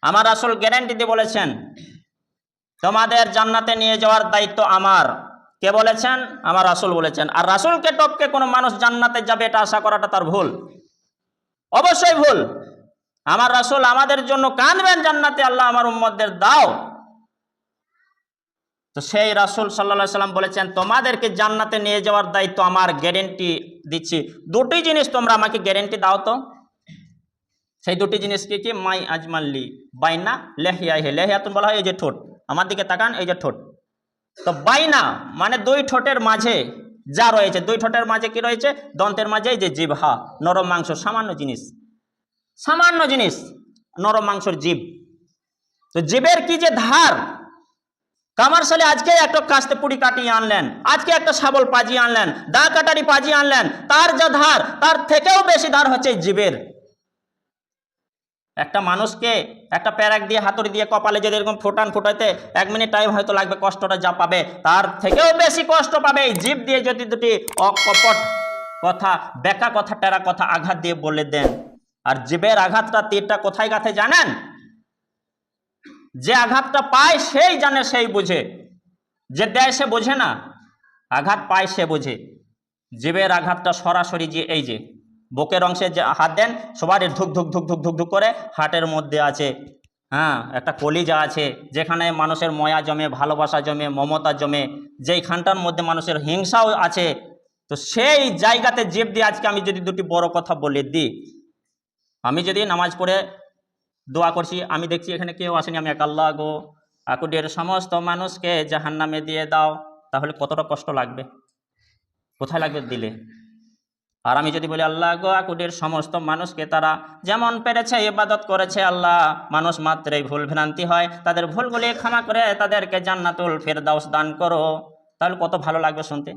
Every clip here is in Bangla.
আমার রাসূল গ্যারান্টি দিয়ে বলেছেন তোমাদের জান্নাতে নিয়ে যাওয়ার দায়িত্ব আমার। কে বলেছেন? আমার রাসূল বলেছেন। আর রাসূলকে টপকে কোনো মানুষ জান্নাতে যাবে এটা আশা করাটা তার ভুল, অবশ্যই ভুল। আমার রাসূল আমাদের জন্য কাঁদবেন জান্নাতে, আল্লাহ আমার উম্মতদের দাও। তো সেই রাসূল সাল্লাল্লাহু আলাইহি সাল্লাম বলেছেন তোমাদেরকে জান্নাতে নিয়ে যাওয়ার দায়িত্ব আমার, গ্যারান্টি দিচ্ছি। দুটি জিনিস তোমরা আমাকে গ্যারান্টি দাও তো। সেই দুটি জিনিস কি কি? মাই আজমাল্লি বাইনা লেহিয়াহে, লেহিয়াতুন বলা হয় এই যে ঠোঁট, আমার দিকে তাকান, এই যে ঠোঁট। তো বাইনা মানে দুই ঠোঁটের মাঝে যা রয়েছে, দুই ঠোঁটের মাঝে কি রয়েছে? দন্তের মাঝে এই যে জিভহা, নরম মাংস, সামান্য জিনিস, সামান্য জিনিস, নরম মাংসর জিভ। তো জিভের কি যে ধার, কামারশালী আজকে একটা কাস্তে পুড়ি কাটিয়ে আনলেন, আজকে একটা শাবল পাজিয়ে আনলেন, দা কাটারি পাজিয়ে আনলেন, তার যা ধার তার থেকেও বেশি ধার হচ্ছে জিভের। একটা মানুষকে একটা প্যারাক দিয়ে হাতুড়ি দিয়ে কপালে যদি এরকম ফোটান, ফোটাইতে 1 মিনিট টাইম হয়তো লাগবে, কষ্টটা যা পাবে তার থেকেও বেশি কষ্ট পাবে এই জিভ দিয়ে যদি দুটি অকপট কথা, বেকা কথা, টেরা কথা আঘাত দিয়ে বলে দেন। আর জিভের আঘাতটা, তীরটা কোথায় গাঁথে জানেন? যে আঘাতটা পায় সেই জানে, সেই বুঝে, যে দেয় সে বোঝে না, আঘাত পায় সে বোঝে। জিভের আঘাতটা সরাসরি যে এই যে বুকের অংশে যে হাত দেন, সবারই ধুক ধুক ধুক ধুক ধুক ধুক করে হার্টের মধ্যে আছে, হ্যাঁ, একটা কলিজা আছে যেখানে মানুষের ময়া জমে, ভালোবাসা জমে, মমতা জমে, যেইখানটার মধ্যে মানুষের হিংসাও আছে। তো সেই জায়গাতে জিভ দিয়ে আজকে আমি যদি দুটি বড় কথা বলে দিই, আমি যদি নামাজ পড়ে দোয়া করছি, আমি দেখছি এখানে কেউ আসেনি, আমি এক আল্লাহ গো আকুডের সমস্ত মানুষকে জাহান্নামে দিয়ে দাও, তাহলে কতটা কষ্ট লাগবে? কোথায় লাগবে? দিলে। আর আমি যদি বলি আল্লাহ গো আকুডের সমস্ত মানুষকে তারা যেমন পেরেছে ইবাদত করেছে, আল্লাহ মানুষ মাত্রই ভুল ভ্রান্তি হয়, তাদের ভুলগুলি ক্ষমা করে তাদেরকে জান্নাতুল ফেরদাউস দান করো, তাহলে কত ভালো লাগবে শুনতে।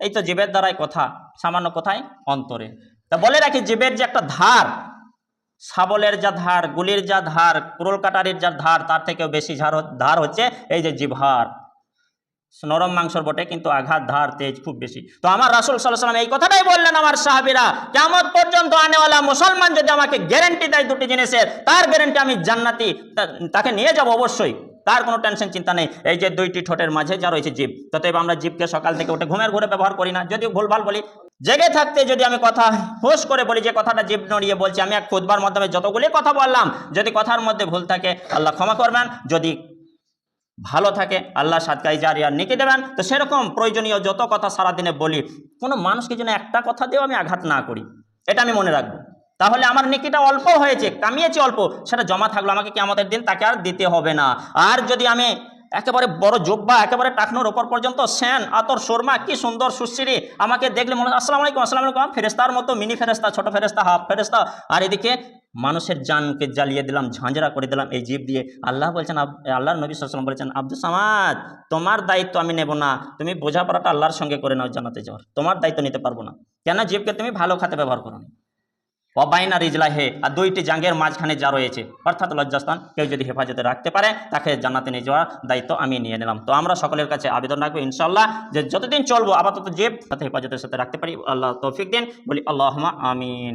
এই তো জিভের দ্বারাই কথা, সামান্য কোথায়? অন্তরে। তা বলে রাখি, জিভের যে একটা ধার, শাবলের যা ধার, গুলির যা ধার, কুরুল কাটারির যা ধার, তার থেকেও বেশি ধার হচ্ছে এই যে জিভহার। নরম মাংসর বটে কিন্তু আঘাত, ধার, তেজ খুব বেশি। তো আমার রাসূল সাল্লাল্লাহু আলাইহি ওয়াসাল্লাম এই কথাটাই বললেন আমার সাহাবীরা, কিয়ামত পর্যন্ত আনেওয়ালা মুসলমান যদি আমাকে গ্যারান্টি দেয় দুটি জিনিসের, তার গ্যারান্টি আমি জান্নাতি, তাকে নিয়ে যাব অবশ্যই, তার কোনো টেনশন চিন্তা নেই। এই যে দুইটি ঠোঁটের মাঝে যা রয়েছে জিভ, ততএব আমরা জিভকে সকাল থেকে উঠে ঘুমের ঘুরে ব্যবহার করি না, যদিও ভুলভাল বলি। জেগে থাকতে যদি আমি কথা হুঁশ করে বলি, যে কথাটা জিভ নড়িয়ে বলছি, আমি এক খুতবার মাধ্যমে যতগুলি কথা বললাম, যদি কথার মধ্যে ভুল থাকে আল্লাহ ক্ষমা করবেন, যদি ভালো থাকে আল্লাহ সাদকায়ে জারিয়া নেকি দেবেন। তো সেরকম প্রয়োজনীয় যত কথা সারাদিনে বলি, কোনো মানুষকে যেন একটা কথা দিয়েও আমি আঘাত না করি, এটা আমি মনে রাখবো। তাহলে আমার নেকিটা অল্প হয়েছে, কামিয়েছি অল্প, সেটা জমা থাকলো, আমাকে কিয়ামতের দিন তাকে আর দিতে হবে না। আর যদি আমি একেবারে বড় জোব্বা, একেবারে টাকনোর ওপর পর্যন্ত সেন, আতর, শর্মা, কি সুন্দর সুশ্রী, আমাকে দেখলে মনে হয় আসসালামু আলাইকুম, আসসালামু আলাইকুম, ফেরেস্তার মতো, মিনি ফেরেস্তা, ছোট ফেরেস্তা, হাফ ফেরেস্তা, আর এদিকে মানুষের জানকে জ্বালিয়ে দিলাম, ঝাঁঝরা করে দিলাম এই জিভ দিয়ে। আল্লাহ বলছেন, আল্লাহর নবী সাল্লাল্লাহু আলাইহি ওয়াসাল্লাম বলেছেন, আব্দুস সামাদ তোমার দায়িত্ব আমি নেব না, তুমি বোঝাপড়াটা আল্লাহর সঙ্গে করে নাও জান্নাতে যাওয়ার, তোমার দায়িত্ব নিতে পারবো না। কেন? জিভকে তুমি ভালো খাতে ব্যবহার করো না। ওয়াবাইনা রিজলাহে, আর দুইটি জাঙ্গের মাঝখানে যা রয়েছে অর্থাৎ লজ্জাস্থান, কেউ যদি হেফাজতে রাখতে পারে তাকে জান্নাতে নিয়ে যাওয়ার দায়িত্ব আমি নিয়ে নিলাম। তো আমরা সকলের কাছে আবেদন রাখবো ইনশাআল্লাহ যে যতদিন চলবো আপাতত জিভ তাতে হেফাজতের সাথে রাখতে পারি। আল্লাহ তৌফিক দিন, বলি আল্লাহুম্মা আমিন।